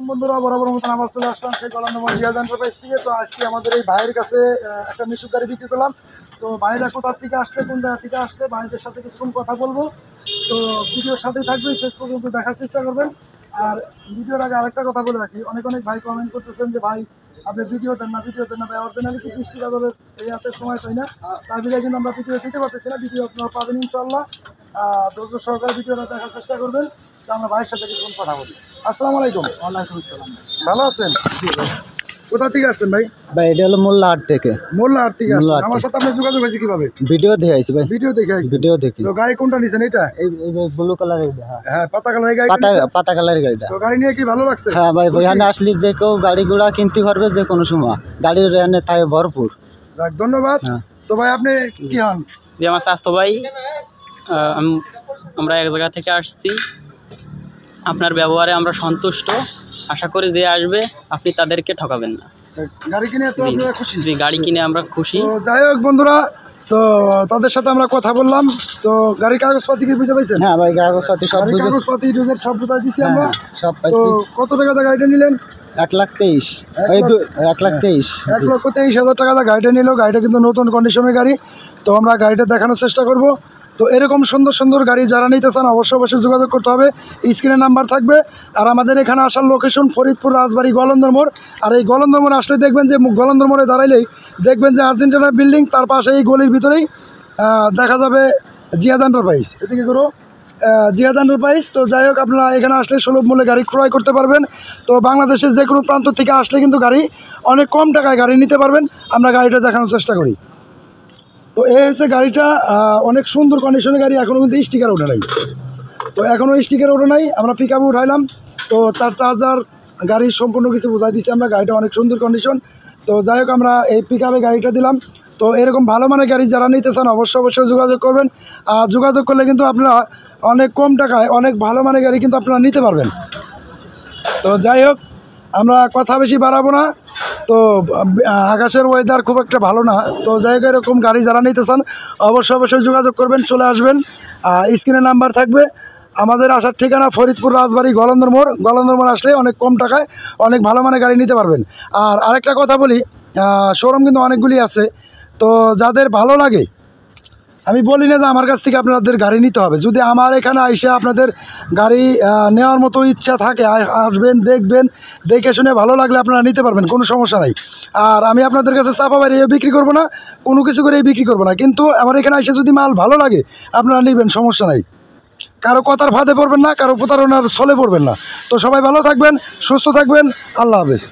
বন্ধুরা, বরাবর মতন আবার চলে আসলাম সেই গোলামনগর জিয়াদ এন্টারপ্রাইজ থেকে। তো আজকে আমাদের এই ভাইয়ের কাছে একটা মিশুক গাড়ি বিক্রি করলাম। তো ভাইরা কোথা থেকে আসছে, কোন জায়গা থেকে আসছে, ভাইদের সাথে কিছুক্ষণ কথা বলবো। তো ভিডিওর সাথেই থাকবে, শেষ পর্যন্ত দেখার চেষ্টা করবেন। আর ভিডিওর আগে আরেকটা কথা বলে রাখি, অনেক ভাই কমেন্ট করতেছেন যে ভাই আপনি ভিডিও দেন না ভাই। অরিজিনালি বৃষ্টি বাদলের এই হাতে সময় পাই না, তার বিধায় কিন্তু আমরা ভিডিও দিতে পারতেছি না। ভিডিও আপনারা পাবেন ইনশাল্লাহ। ধৈর্য সহকারে ভিডিওটা দেখার চেষ্টা করবেন। তো আমরা ভাইয়ের সাথে কিছুক্ষণ কথা বলি। আসসালামু আলাইকুম। ওয়ালাইকুম আসসালাম। ভালো আছেন? কোথা থেকে আসছেন ভাই? ভাই এটা হলো মোল্লাহাট থেকে। মোল্লাহাট থেকে আসছেন। আমার সাথে আপনার যোগাযোগ হয়েছে কিভাবে? ভিডিও দেখে আইছি ভাই। ভিডিও দেখে আইছি। ভিডিও দেখি। তো গাড়ি কোনটা নিছেন? এটা এই যে ব্লু কালারের গাড়ি। হ্যাঁ, পাতা কালারের গাড়ি। পাতা কালারের গাড়িটা। তো গাড়ি নিয়ে কি ভালো লাগছে? হ্যাঁ ভাই, এখানে আসলে যে কেউ গাড়িগুলা কিনতে পারবে যে কোনো সময়। গাড়ির এখানে থাকে ভরপুর। যাক, ধন্যবাদ। তো ভাই আপনি কি হন? যে আমার স্বাস্থ্য ভাই, আমরা এক জায়গা থেকে আসছি। আপনার ব্যবহারে আমরা সন্তুষ্ট। আশা করি যে আসবে আপনি তাদেরকে ঠকাবেন না। গাড়ি কিনে তো আপনারা খুশি? জি, গাড়ি কিনে আমরা খুশি। তো যাই হোক বন্ধুরা, তো তাদের সাথে আমরা কথা বললাম। তো গাড়ির কাগজপাতি কি বুঝে পাইছেন? হ্যাঁ ভাই, কাগজপাতি সব বুঝে। কাগজপাতি রোজের সব বুঝাই দিছি আমরা। সব তো পাইছি। কত টাকা দিয়ে গাড়িটা নিলেন? 1,23,000। এই 1,23,000। 1,23,000 টাকা দিয়ে গাড়িটা নিল। গাড়িটা কিন্তু নতুন কন্ডিশনের গাড়ি। তো আমরা গাড়িটা দেখানোর চেষ্টা করব। তো এরকম সুন্দর সুন্দর গাড়ি যারা নিতে চান অবশ্যই যোগাযোগ করতে হবে। স্ক্রিনে নাম্বার থাকবে। আর আমাদের এখানে আসার লোকেশন ফরিদপুর রাজবাড়ি গোয়ালন্দর মোড়। আর এই গোয়ালন্দর মোড়ে আসলে দেখবেন যে গোয়ালন্দর মোড়ে দাঁড়াইলেই দেখবেন যে আর্জেন্টিনা বিল্ডিং, তার পাশে এই গলির ভিতরেই দেখা যাবে জিয়াদ এন্টারপ্রাইজ। এদিকে করো জিয়াদ এন্টারপ্রাইজ। তো যাই হোক, আপনারা এখানে আসলে সুলভ মূল্যে গাড়ি ক্রয় করতে পারবেন। তো বাংলাদেশের যে কোনো প্রান্ত থেকে আসলে কিন্তু গাড়ি অনেক কম টাকায় গাড়ি নিতে পারবেন। আমরা গাড়িটা দেখানোর চেষ্টা করি। তো এই হচ্ছে গাড়িটা, অনেক সুন্দর কন্ডিশনের গাড়ি। এখনও কিন্তু স্টিকার ওঠে নাই। তো এখনও স্টিকার ওঠে নাই। আমরা পিক আপে উঠাইলাম। তো তার চার্জার, গাড়ির সম্পূর্ণ কিছু বোঝাই দিচ্ছি আমরা। গাড়িটা অনেক সুন্দর কন্ডিশন। তো যাই হোক, আমরা এই পিক আপে গাড়িটা দিলাম। তো এরকম ভালো মানের গাড়ি যারা নিতে চান অবশ্যই যোগাযোগ করবেন। আর যোগাযোগ করলে কিন্তু আপনারা অনেক কম টাকায় অনেক ভালো মানের গাড়ি কিন্তু আপনারা নিতে পারবেন। তো যাই হোক, আমরা কথা বেশি বাড়াবো না। তো আকাশের ওয়েদার খুব একটা ভালো না। তো যাই হোক, এরকম গাড়ি যারা নিতে চান অবশ্যই যোগাযোগ করবেন, চলে আসবেন। স্ক্রিনে নাম্বার থাকবে। আমাদের আসার ঠিকানা ফরিদপুর রাজবাড়ি গোয়ালন্দর মোড়। গোয়ালন্দর মোড় আসলে অনেক কম টাকায় অনেক ভালো মানের গাড়ি নিতে পারবেন। আর আরেকটা কথা বলি, শোরুম কিন্তু অনেকগুলি আছে। তো যাদের ভালো লাগে, আমি বলি না যে আমার কাছ থেকে আপনাদের গাড়ি নিতে হবে। যদি আমার এখানে এসে আপনাদের গাড়ি নেওয়ার মতো ইচ্ছা থাকে, আসবেন, দেখবেন, দেখে শুনে ভালো লাগলে আপনারা নিতে পারবেন, কোনো সমস্যা নাই। আর আমি আপনাদের কাছে চাপা বাইরে বিক্রি করবো না, কোনো কিছু করে বিক্রি করবো না। কিন্তু আমার এখানে এসে যদি মাল ভালো লাগে আপনারা নেবেন, সমস্যা নাই। কারো কথার ফাঁদে পড়বেন না, কারো প্রতারণার ছলে পড়বেন না। তো সবাই ভালো থাকবেন, সুস্থ থাকবেন। আল্লাহ হাফেজ।